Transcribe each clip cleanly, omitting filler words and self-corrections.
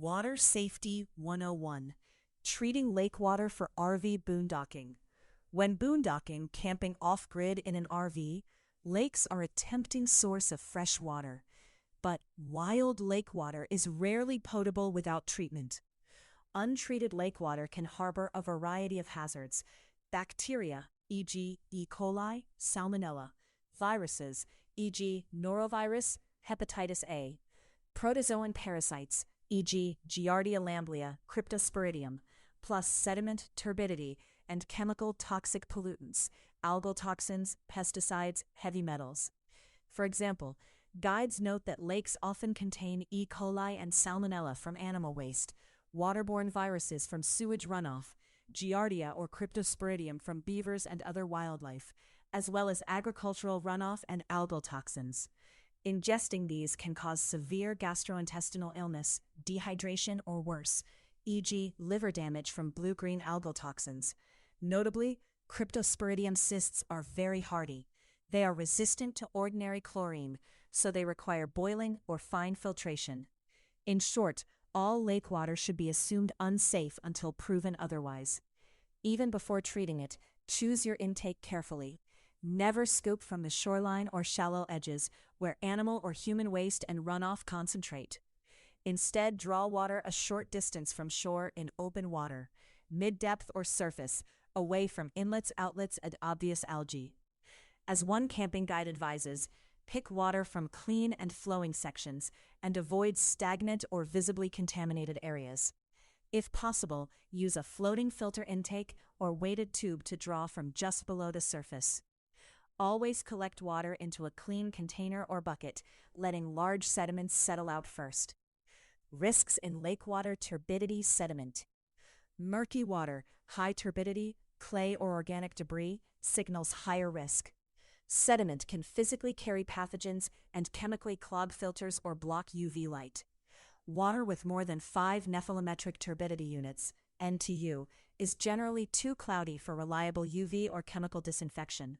Water Safety 101. Treating lake water for RV boondocking. When boondocking, camping off-grid in an RV, lakes are a tempting source of fresh water. But wild lake water is rarely potable without treatment. Untreated lake water can harbor a variety of hazards: bacteria, e.g. E. coli, salmonella; viruses, e.g. norovirus, hepatitis A; protozoan parasites, e.g. Giardia lamblia, cryptosporidium; plus sediment, turbidity, and chemical toxic pollutants, algal toxins, pesticides, heavy metals. For example, guides note that lakes often contain E. coli and salmonella from animal waste, waterborne viruses from sewage runoff, Giardia or cryptosporidium from beavers and other wildlife, as well as agricultural runoff and algal toxins. Ingesting these can cause severe gastrointestinal illness, dehydration, or worse, e.g. liver damage from blue-green algal toxins. Notably, cryptosporidium cysts are very hardy. They are resistant to ordinary chlorine, so they require boiling or fine filtration. In short, all lake water should be assumed unsafe until proven otherwise. Even before treating it, choose your intake carefully. Never scoop from the shoreline or shallow edges where animal or human waste and runoff concentrate. Instead, draw water a short distance from shore in open water, mid-depth or surface, away from inlets, outlets, and obvious algae. As one camping guide advises, pick water from clean and flowing sections and avoid stagnant or visibly contaminated areas. If possible, use a floating filter intake or weighted tube to draw from just below the surface. Always collect water into a clean container or bucket, letting large sediments settle out first. Risks in lake water: turbidity, sediment. Murky water, high turbidity, clay or organic debris signals higher risk. Sediment can physically carry pathogens and chemically clog filters or block UV light. Water with more than 5 nephelometric turbidity units, NTU, is generally too cloudy for reliable UV or chemical disinfection.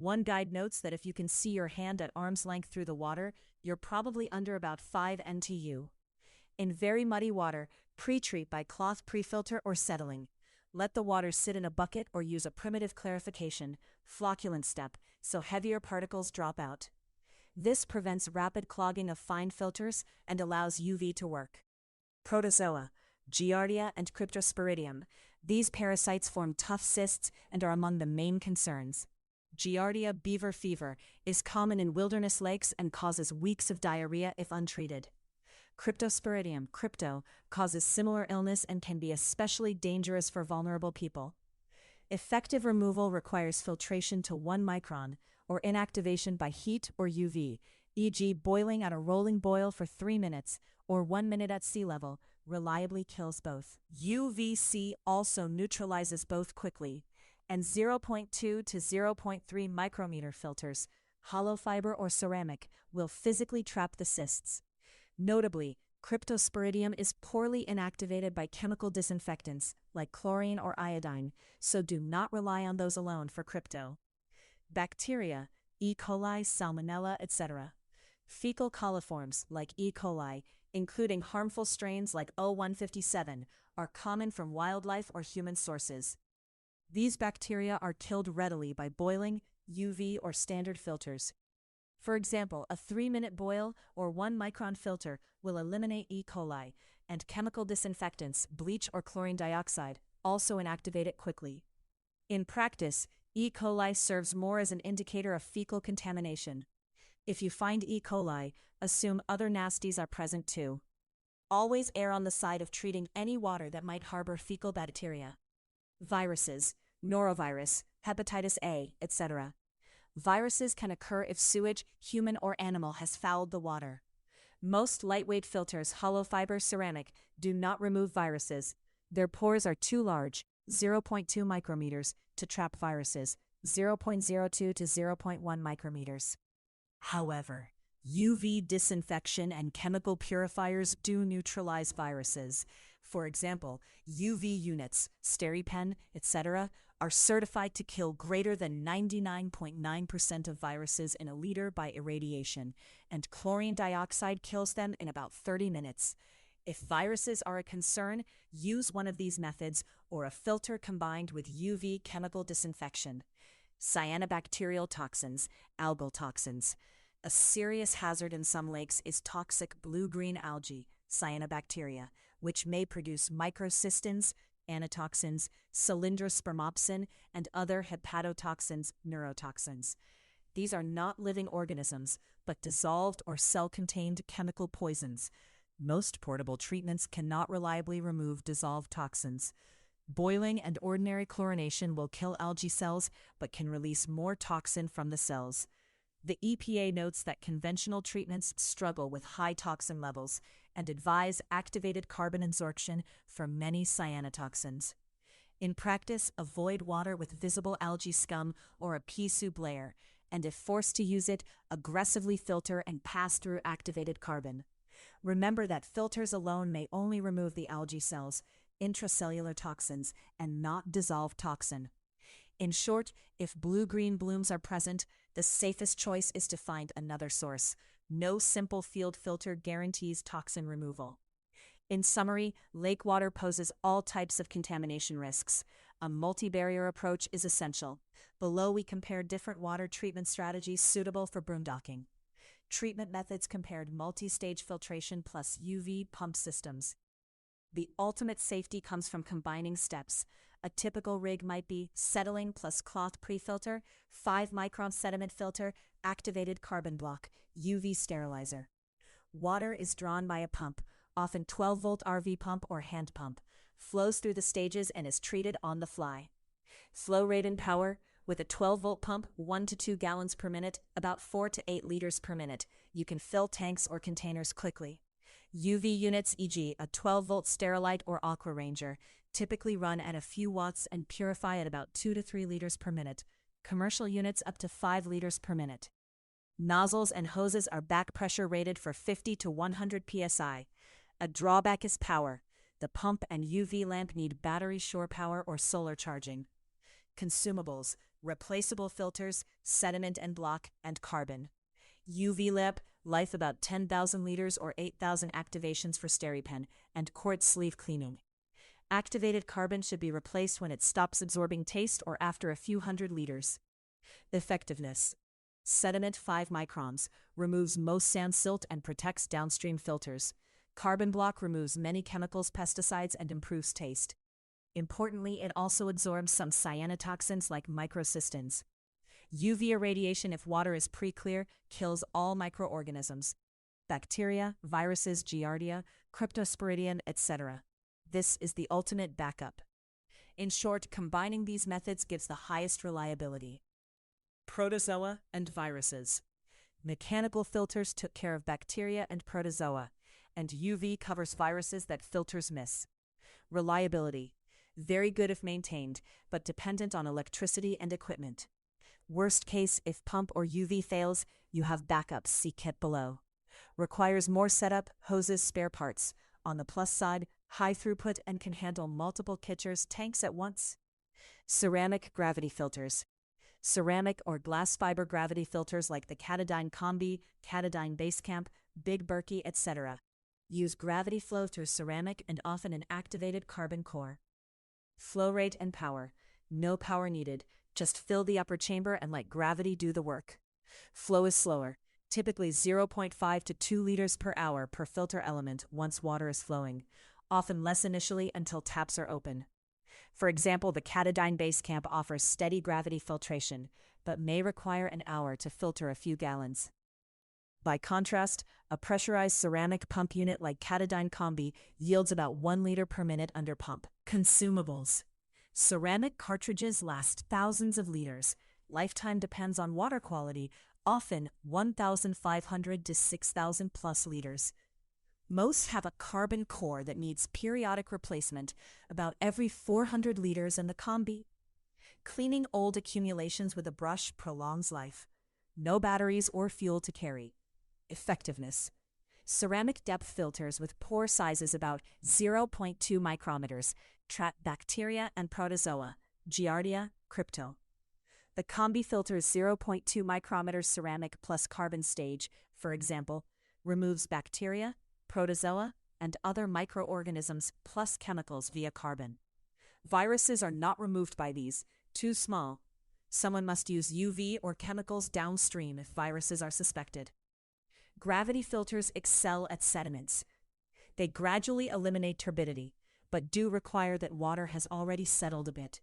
One guide notes that if you can see your hand at arm's length through the water, you're probably under about 5 NTU. In very muddy water, pre-treat by cloth pre-filter or settling. Let the water sit in a bucket or use a primitive clarification, flocculant step, so heavier particles drop out. This prevents rapid clogging of fine filters and allows UV to work. Protozoa, Giardia and cryptosporidium. These parasites form tough cysts and are among the main concerns. Giardia beaver fever is common in wilderness lakes and causes weeks of diarrhea if untreated. Cryptosporidium, crypto, causes similar illness and can be especially dangerous for vulnerable people. Effective removal requires filtration to 1 micron or inactivation by heat or UV, e.g. boiling at a rolling boil for 3 minutes or 1 minute at sea level, reliably kills both. UVC also neutralizes both quickly, and 0.2 to 0.3 micrometer filters, hollow fiber or ceramic, will physically trap the cysts. Notably, cryptosporidium is poorly inactivated by chemical disinfectants like chlorine or iodine, so do not rely on those alone for crypto. Bacteria, E. coli, salmonella, etc. Fecal coliforms like E. coli, including harmful strains like O157, are common from wildlife or human sources. These bacteria are killed readily by boiling, UV, or standard filters. For example, a 3-minute boil or 1 micron filter will eliminate E. coli, and chemical disinfectants, bleach or chlorine dioxide, also inactivate it quickly. In practice, E. coli serves more as an indicator of fecal contamination. If you find E. coli, assume other nasties are present too. Always err on the side of treating any water that might harbor fecal bacteria. Viruses, norovirus, hepatitis A, etc. Viruses can occur if sewage, human or animal, has fouled the water. Most lightweight filters, hollow fiber, ceramic, do not remove viruses. Their pores are too large, 0.2 micrometers, to trap viruses, 0.02 to 0.1 micrometers. However, UV disinfection and chemical purifiers do neutralize viruses. For example, UV units, SteriPen, etc., are certified to kill greater than 99.9% of viruses in a liter by irradiation, and chlorine dioxide kills them in about 30 minutes. If viruses are a concern, use one of these methods or a filter combined with UV chemical disinfection. Cyanobacterial toxins, algal toxins. A serious hazard in some lakes is toxic blue-green algae, cyanobacteria, which may produce microcystins, anatoxins, cylindrospermopsin, and other hepatotoxins, neurotoxins. These are not living organisms, but dissolved or cell-contained chemical poisons. Most portable treatments cannot reliably remove dissolved toxins. Boiling and ordinary chlorination will kill algae cells, but can release more toxin from the cells. The EPA notes that conventional treatments struggle with high toxin levels and advise activated carbon adsorption for many cyanotoxins. In practice, avoid water with visible algae scum or a pea soup layer, and if forced to use it, aggressively filter and pass through activated carbon. Remember that filters alone may only remove the algae cells, intracellular toxins, and not dissolved toxin. In short, if blue-green blooms are present, the safest choice is to find another source. No simple field filter guarantees toxin removal. In summary, lake water poses all types of contamination risks. A multi-barrier approach is essential. Below, we compare different water treatment strategies suitable for boondocking. Treatment methods compared: multi-stage filtration plus UV pump systems. The ultimate safety comes from combining steps. A typical rig might be settling plus cloth pre-filter, 5-micron sediment filter, activated carbon block, UV sterilizer. Water is drawn by a pump, often 12-volt RV pump or hand pump, flows through the stages and is treated on the fly. Flow rate and power: with a 12-volt pump, 1 to 2 gallons per minute, about 4 to 8 liters per minute. You can fill tanks or containers quickly. UV units, e.g. a 12-volt Sterilite or Aqua Ranger, typically run at a few watts and purify at about 2 to 3 liters per minute. Commercial units up to 5 liters per minute. Nozzles and hoses are back pressure rated for 50 to 100 psi. A drawback is power. The pump and UV lamp need battery shore power or solar charging. Consumables: replaceable filters, sediment and block, and carbon. UV lamp, life about 10,000 liters or 8,000 activations for SteriPen, and quartz sleeve cleaning. Activated carbon should be replaced when it stops absorbing taste or after a few hundred liters. Effectiveness: sediment 5 microns, removes most sand silt and protects downstream filters. Carbon block removes many chemicals, pesticides, and improves taste. Importantly, it also absorbs some cyanotoxins like microcystins. UV irradiation, if water is pre-clear, kills all microorganisms: bacteria, viruses, giardia, cryptosporidium, etc. This is the ultimate backup. In short, combining these methods gives the highest reliability. Protozoa and viruses. Mechanical filters took care of bacteria and protozoa, and UV covers viruses that filters miss. Reliability: very good if maintained, but dependent on electricity and equipment. Worst case, if pump or UV fails, you have backups, see kit below. Requires more setup, hoses, spare parts. On the plus side, high throughput and can handle multiple kitchers, tanks at once. Ceramic gravity filters. Ceramic or glass fiber gravity filters like the Katadyn Combi, Katadyn Basecamp, Big Berkey, etc. Use gravity flow through ceramic and often an activated carbon core. Flow rate and power: no power needed, just fill the upper chamber and let gravity do the work. Flow is slower, typically 0.5 to 2 liters per hour per filter element once water is flowing, often less initially until taps are open. For example, the Katadyn Basecamp offers steady gravity filtration, but may require an hour to filter a few gallons. By contrast, a pressurized ceramic pump unit like Katadyn Combi yields about 1 liter per minute under pump. Consumables. Ceramic cartridges last thousands of liters. Lifetime depends on water quality, often 1,500 to 6,000 plus liters. Most have a carbon core that needs periodic replacement, about every 400 liters in the Combi. Cleaning old accumulations with a brush prolongs life. No batteries or fuel to carry. Effectiveness. Ceramic depth filters with pore sizes about 0.2 micrometers trap bacteria and protozoa, giardia, crypto. The Combi filter's 0.2 micrometer ceramic plus carbon stage, for example, removes bacteria, protozoa, and other microorganisms plus chemicals via carbon. Viruses are not removed by these, too small. Someone must use UV or chemicals downstream if viruses are suspected. Gravity filters excel at sediments. They gradually eliminate turbidity, but do require that water has already settled a bit.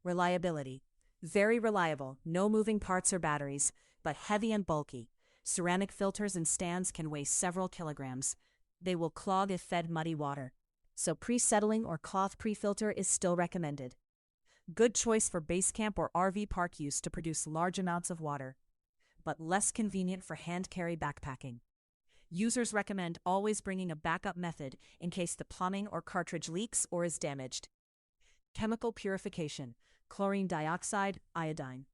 Reliability. Very reliable, no moving parts or batteries, but heavy and bulky. Ceramic filters and stands can weigh several kilograms. They will clog if fed muddy water, so pre-settling or cloth pre-filter is still recommended. Good choice for base camp or RV park use to produce large amounts of water, but less convenient for hand-carry backpacking. Users recommend always bringing a backup method in case the plumbing or cartridge leaks or is damaged. Chemical purification, chlorine dioxide, iodine.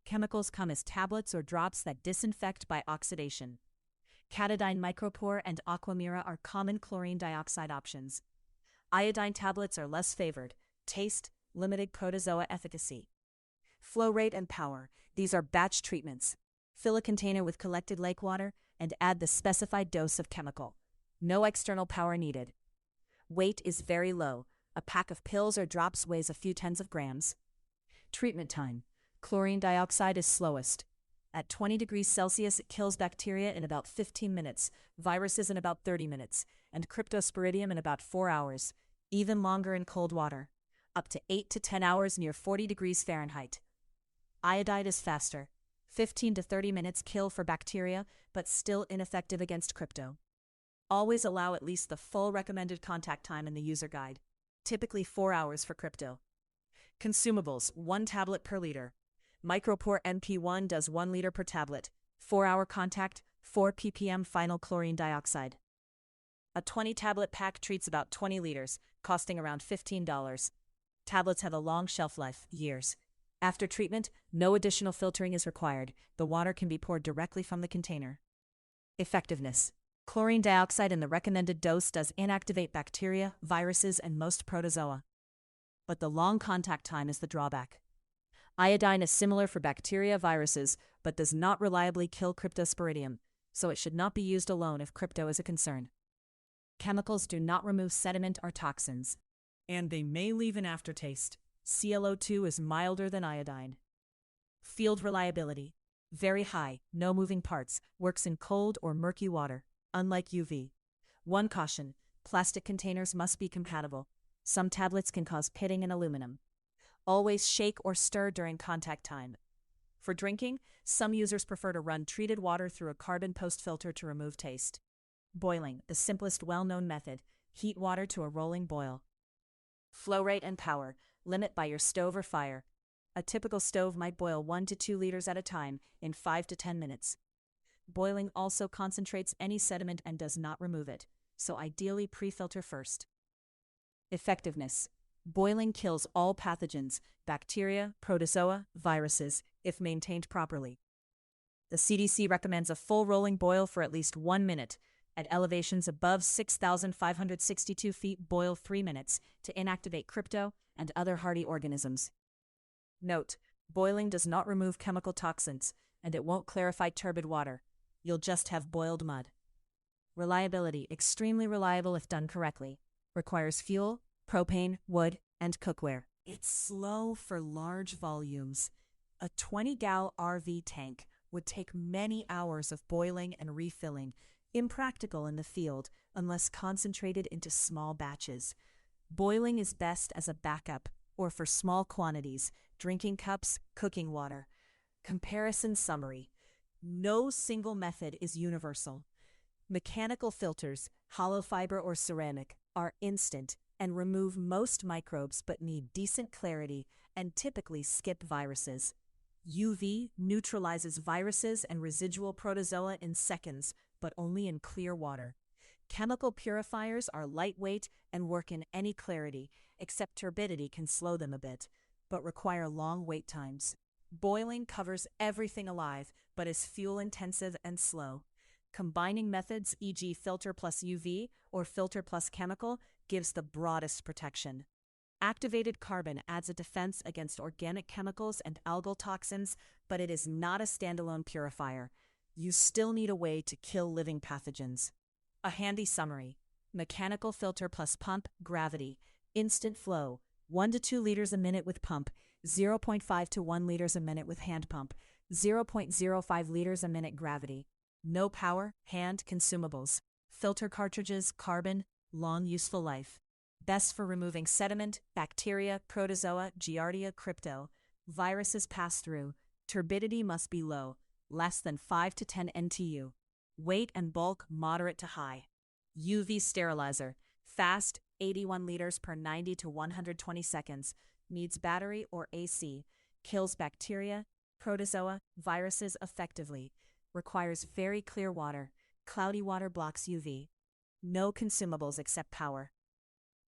Chemicals come as tablets or drops that disinfect by oxidation. Catadine micropore and Aquamira are common chlorine dioxide options. Iodine tablets are less favored. Taste, limited protozoa efficacy. Flow rate and power. These are batch treatments. Fill a container with collected lake water and add the specified dose of chemical. No external power needed. Weight is very low. A pack of pills or drops weighs a few tens of grams. Treatment time. Chlorine dioxide is slowest. At 20 degrees Celsius, it kills bacteria in about 15 minutes, viruses in about 30 minutes, and cryptosporidium in about 4 hours, even longer in cold water, up to 8 to 10 hours near 40 degrees Fahrenheit. Iodide is faster. 15 to 30 minutes kill for bacteria, but still ineffective against crypto. Always allow at least the full recommended contact time in the user guide, typically 4 hours for crypto. Consumables, 1 tablet per liter. Micropore NP1 does 1 liter per tablet. 4-hour contact, 4 ppm final chlorine dioxide. A 20-tablet pack treats about 20 liters, costing around $15. Tablets have a long shelf life, years. After treatment, no additional filtering is required. The water can be poured directly from the container. Effectiveness. Chlorine dioxide in the recommended dose does inactivate bacteria, viruses, and most protozoa. But the long contact time is the drawback. Iodine is similar for bacteria, viruses, but does not reliably kill cryptosporidium, so it should not be used alone if crypto is a concern. Chemicals do not remove sediment or toxins, and they may leave an aftertaste. ClO2 is milder than iodine. Field reliability. Very high, no moving parts, works in cold or murky water, unlike UV. One caution, plastic containers must be compatible. Some tablets can cause pitting in aluminum. Always shake or stir during contact time. For drinking, some users prefer to run treated water through a carbon post filter to remove taste. Boiling, the simplest well-known method. Heat water to a rolling boil. Flow rate and power. Limit by your stove or fire. A typical stove might boil 1 to 2 liters at a time in 5 to 10 minutes. Boiling also concentrates any sediment and does not remove it, so ideally pre-filter first. Effectiveness. Boiling kills all pathogens, bacteria, protozoa, viruses, if maintained properly. The CDC recommends a full rolling boil for at least 1 minute. At elevations above 6,562 feet, boil 3 minutes to inactivate crypto and other hardy organisms. Note, boiling does not remove chemical toxins, and it won't clarify turbid water. You'll just have boiled mud. Reliability, extremely reliable if done correctly. Requires fuel, propane, wood, and cookware. It's slow for large volumes. A 20-gal RV tank would take many hours of boiling and refilling, impractical in the field unless concentrated into small batches. Boiling is best as a backup or for small quantities, drinking cups, cooking water. Comparison summary. No single method is universal. Mechanical filters, hollow fiber or ceramic, are instant and remove most microbes but need decent clarity and typically skip viruses. UV neutralizes viruses and residual protozoa in seconds, but only in clear water. Chemical purifiers are lightweight and work in any clarity, except turbidity can slow them a bit, but require long wait times. Boiling covers everything alive, but is fuel-intensive and slow. Combining methods, e.g. filter plus UV or filter plus chemical, gives the broadest protection. Activated carbon adds a defense against organic chemicals and algal toxins, but it is not a standalone purifier. You still need a way to kill living pathogens. A handy summary. mechanical filter plus pump, gravity, instant flow, 1 to 2 liters a minute with pump, 0.5 to 1 liters a minute with hand pump, 0.05 liters a minute gravity. No power, hand consumables. Filter cartridges, carbon, long useful life. Best for removing sediment, bacteria, protozoa, giardia, crypto. Viruses pass through. Turbidity must be low, less than 5 to 10 NTU. Weight and bulk moderate to high. UV sterilizer. Fast, 81 liters per 90 to 120 seconds. Needs battery or AC. Kills bacteria, protozoa, viruses effectively. Requires very clear water. Cloudy water blocks UV. No consumables except power.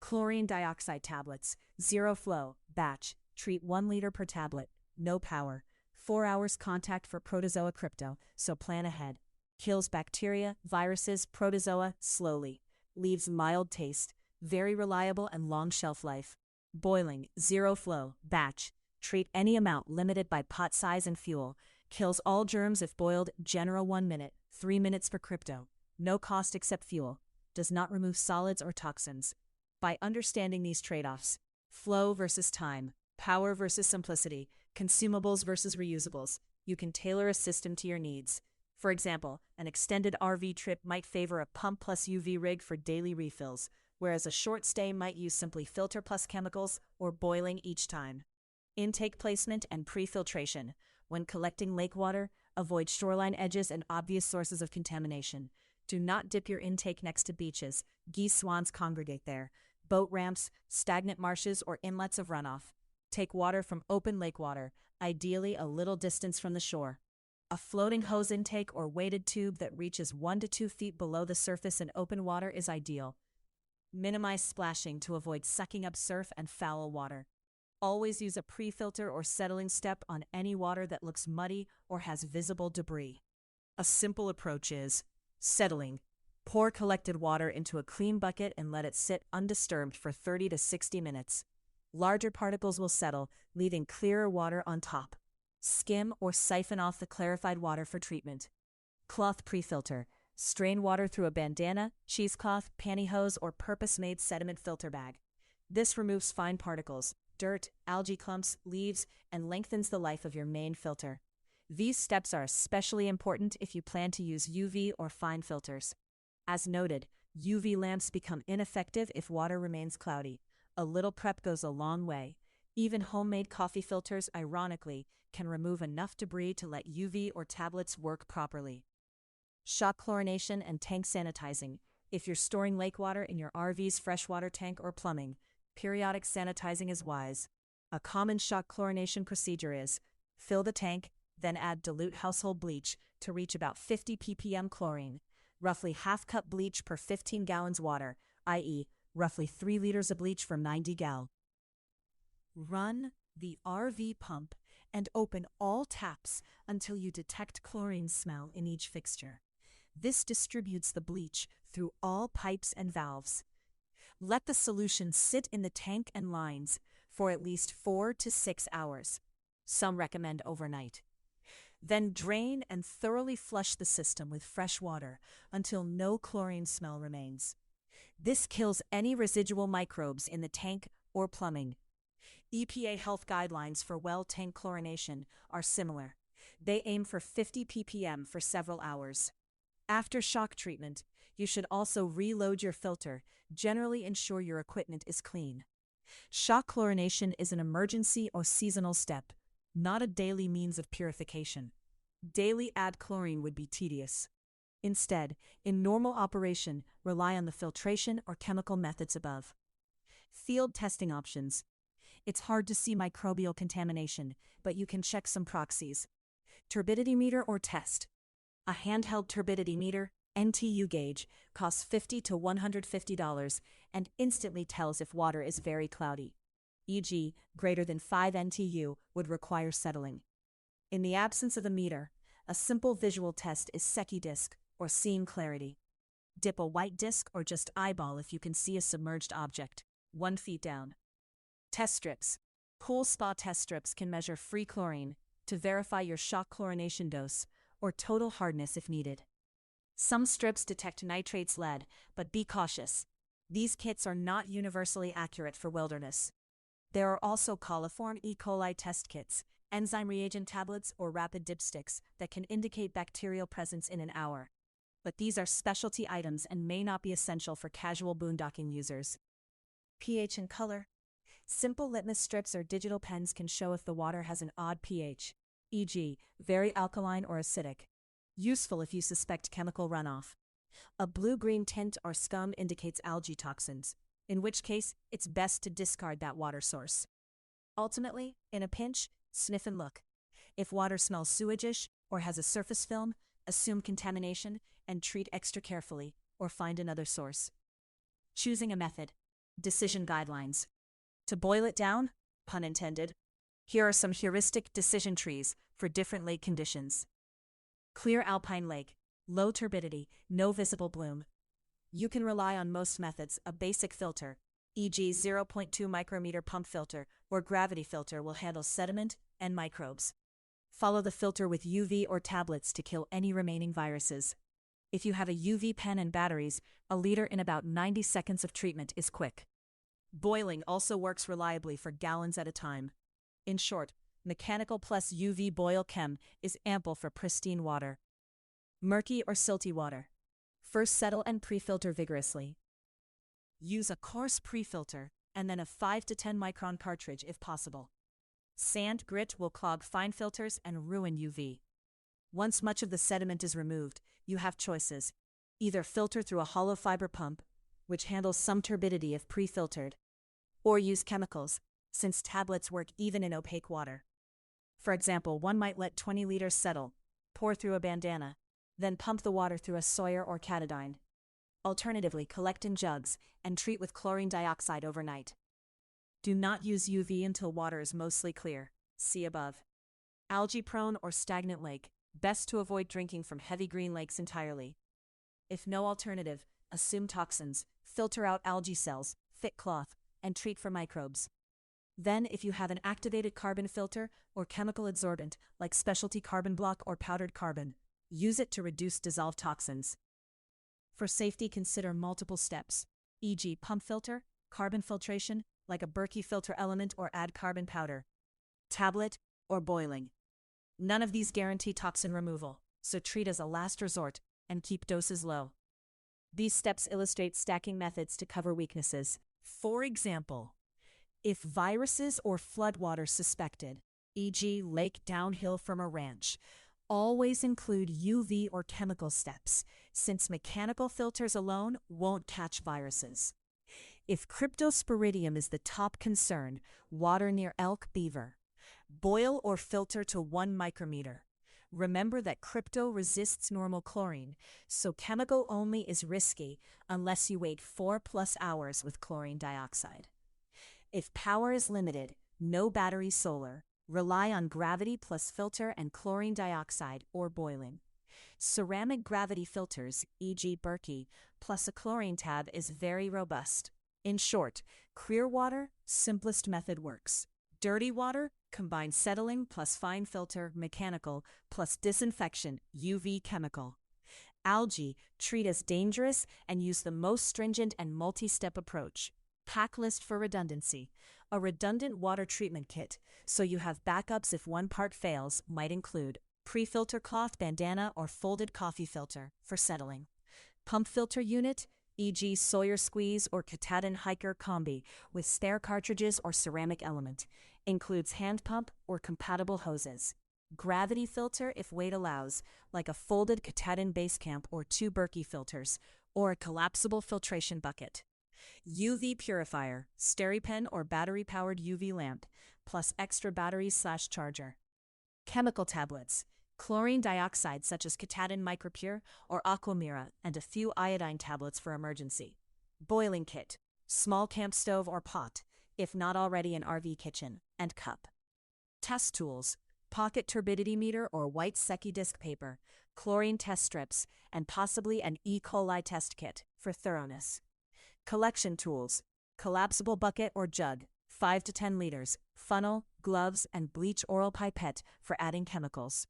Chlorine dioxide tablets. Zero flow. Batch. Treat 1 liter per tablet. No power. 4 hours contact for protozoa crypto, so plan ahead. Kills bacteria, viruses, protozoa slowly. Leaves mild taste. Very reliable and long shelf life. Boiling. Zero flow. Batch. Treat any amount limited by pot size and fuel. Kills all germs if boiled. General 1 minute. 3 minutes for crypto. No cost except fuel. Does not remove solids or toxins. By understanding these trade-offs, flow versus time, power versus simplicity, consumables versus reusables, you can tailor a system to your needs. For example, an extended RV trip might favor a pump plus UV rig for daily refills, whereas a short stay might use simply filter plus chemicals or boiling each time. Intake placement and pre-filtration. When collecting lake water, avoid shoreline edges and obvious sources of contamination. Do not dip your intake next to beaches. Geese swans congregate there. Boat ramps, stagnant marshes, or inlets of runoff. Take water from open lake water, ideally a little distance from the shore. A floating hose intake or weighted tube that reaches 1 to 2 feet below the surface in open water is ideal. Minimize splashing to avoid sucking up surf and foul water. Always use a pre-filter or settling step on any water that looks muddy or has visible debris. A simple approach is settling. Pour collected water into a clean bucket and let it sit undisturbed for 30 to 60 minutes. Larger particles will settle, leaving clearer water on top. Skim or siphon off the clarified water for treatment. Cloth pre-filter. Strain water through a bandana, cheesecloth, pantyhose, or purpose-made sediment filter bag. This removes fine particles, dirt, algae clumps, leaves, and lengthens the life of your main filter. These steps are especially important if you plan to use UV or fine filters. As noted, UV lamps become ineffective if water remains cloudy. A little prep goes a long way. Even homemade coffee filters, ironically, can remove enough debris to let UV or tablets work properly. Shock chlorination and tank sanitizing. If you're storing lake water in your RV's freshwater tank or plumbing, periodic sanitizing is wise. A common shock chlorination procedure is fill the tank, then add dilute household bleach to reach about 50 ppm chlorine, roughly half cup bleach per 15 gallons water, i.e., roughly 3 liters of bleach for 90 gal. Run the RV pump and open all taps until you detect chlorine smell in each fixture. This distributes the bleach through all pipes and valves. Let the solution sit in the tank and lines for at least 4 to 6 hours. Some recommend overnight. Then drain and thoroughly flush the system with fresh water until no chlorine smell remains. This kills any residual microbes in the tank or plumbing. EPA health guidelines for well tank chlorination are similar. They aim for 50 ppm for several hours. After shock treatment, you should also reload your filter, generally ensure your equipment is clean. Shock chlorination is an emergency or seasonal step, not a daily means of purification. Daily add chlorine would be tedious. Instead, in normal operation, rely on the filtration or chemical methods above. Field testing options. It's hard to see microbial contamination, but you can check some proxies. Turbidity meter or test. A handheld turbidity meter, NTU gauge, costs $50 to $150 and instantly tells if water is very cloudy. E.g., greater than 5 NTU would require settling. In the absence of a meter, a simple visual test is Secchi disc or seeing clarity. Dip a white disc or just eyeball if you can see a submerged object, 1 feet down. Test strips. Pool spa test strips can measure free chlorine to verify your shock chlorination dose or total hardness if needed. Some strips detect nitrates lead, but be cautious. These kits are not universally accurate for wilderness. There are also coliform E. coli test kits, enzyme reagent tablets, or rapid dipsticks that can indicate bacterial presence in an hour. But these are specialty items and may not be essential for casual boondocking users. pH and color. Simple litmus strips or digital pens can show if the water has an odd pH, e.g., very alkaline or acidic. Useful if you suspect chemical runoff. A blue-green tint or scum indicates algae toxins, in which case it's best to discard that water source. Ultimately, in a pinch, sniff and look. If water smells sewage-ish or has a surface film, assume contamination and treat extra carefully, or find another source. Choosing a method. Decision guidelines. To boil it down, pun intended, here are some heuristic decision trees for different lake conditions. Clear alpine lake, low turbidity, no visible bloom. You can rely on most methods. A basic filter, e.g. 0.2 micrometer pump filter or gravity filter, will handle sediment and microbes. Follow the filter with UV or tablets to kill any remaining viruses. If you have a UV pen and batteries, a liter in about 90 seconds of treatment is quick. Boiling also works reliably for gallons at a time. In short, mechanical plus UV boil chem is ample for pristine water. Murky or silty water. First settle and pre-filter vigorously. Use a coarse pre-filter and then a 5 to 10 micron cartridge if possible. Sand, grit will clog fine filters and ruin UV. Once much of the sediment is removed, you have choices. Either filter through a hollow fiber pump, which handles some turbidity if pre-filtered, or use chemicals, since tablets work even in opaque water. For example, one might let 20 liters settle, pour through a bandana, then pump the water through a Sawyer or Catadine. Alternatively, collect in jugs and treat with chlorine dioxide overnight. Do not use UV until water is mostly clear. See above. Algae-prone or stagnant lake. Best to avoid drinking from heavy green lakes entirely. If no alternative, assume toxins, filter out algae cells, thick cloth, and treat for microbes. Then, if you have an activated carbon filter or chemical adsorbent like specialty carbon block or powdered carbon, use it to reduce dissolved toxins. For safety, consider multiple steps, e.g. pump filter, carbon filtration, like a Berkey filter element, or add carbon powder, tablet, or boiling. None of these guarantee toxin removal, so treat as a last resort and keep doses low. These steps illustrate stacking methods to cover weaknesses. For example, if viruses or floodwater suspected, e.g. lake downhill from a ranch, always include UV or chemical steps, since mechanical filters alone won't catch viruses. If cryptosporidium is the top concern, water near elk, beaver, boil or filter to 1 micrometer. Remember that crypto resists normal chlorine, so chemical only is risky unless you wait 4+ hours with chlorine dioxide. If power is limited, no battery solar, rely on gravity plus filter and chlorine dioxide or boiling. Ceramic gravity filters, e.g. Berkey, plus a chlorine tab is very robust. In short, clear water, simplest method works. Dirty water, combine settling plus fine filter, mechanical, plus disinfection, UV chemical. Algae, treat as dangerous and use the most stringent and multi-step approach. Pack list for redundancy. A redundant water treatment kit, so you have backups if one part fails, might include pre-filter cloth, bandana, or folded coffee filter for settling. Pump filter unit, e.g. Sawyer Squeeze or Katahdin Hiker Combi with spare cartridges or ceramic element. Includes hand pump or compatible hoses. Gravity filter if weight allows, like a folded Katahdin base camp or 2 Berkey filters, or a collapsible filtration bucket. UV purifier, SteriPen or battery-powered UV lamp, plus extra batteries/charger. Chemical tablets, chlorine dioxide such as Katahdin Micropure or Aquamira, and a few iodine tablets for emergency. Boiling kit, small camp stove or pot, if not already an RV kitchen, and cup. Test tools, pocket turbidity meter or white Secchi disc paper, chlorine test strips, and possibly an E. coli test kit for thoroughness. Collection tools, collapsible bucket or jug, 5 to 10 liters, funnel, gloves, and bleach oral pipette for adding chemicals.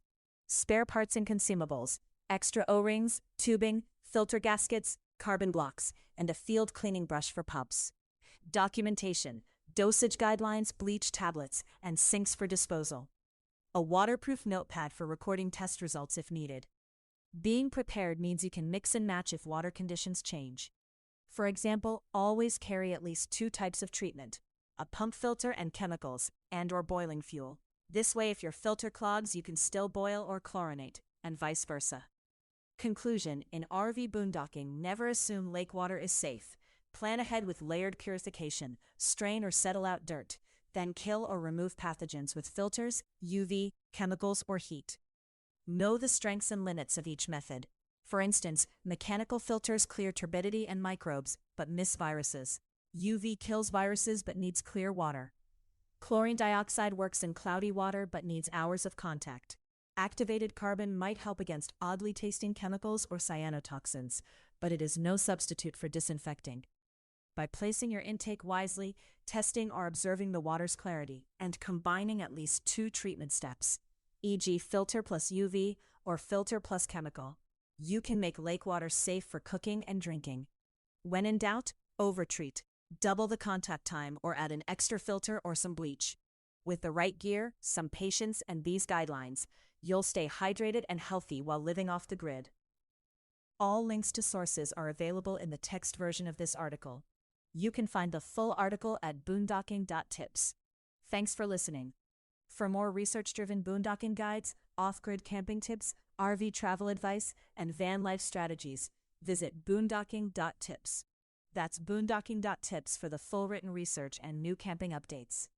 Spare parts and consumables, extra O-rings, tubing, filter gaskets, carbon blocks, and a field cleaning brush for pumps. Documentation, dosage guidelines, bleach tablets, and sinks for disposal. A waterproof notepad for recording test results if needed. Being prepared means you can mix and match if water conditions change. For example, always carry at least 2 types of treatment, a pump filter and chemicals, and/or boiling fuel. This way, if your filter clogs, you can still boil or chlorinate, and vice versa. Conclusion: in RV boondocking, never assume lake water is safe. Plan ahead with layered purification, strain or settle out dirt, then kill or remove pathogens with filters, UV, chemicals, or heat. Know the strengths and limits of each method. For instance, mechanical filters clear turbidity and microbes, but miss viruses. UV kills viruses but needs clear water. Chlorine dioxide works in cloudy water but needs hours of contact. Activated carbon might help against oddly tasting chemicals or cyanotoxins, but it is no substitute for disinfecting. By placing your intake wisely, testing or observing the water's clarity, and combining at least 2 treatment steps, e.g. filter plus UV or filter plus chemical, you can make lake water safe for cooking and drinking. When in doubt, overtreat. Double the contact time or add an extra filter or some bleach. With the right gear, some patience, and these guidelines, you'll stay hydrated and healthy while living off the grid. All links to sources are available in the text version of this article. You can find the full article at boondocking.tips. Thanks for listening. For more research-driven boondocking guides, off-grid camping tips, RV travel advice, and van life strategies, visit boondocking.tips. That's boondocking.tips for the full written research and new camping updates.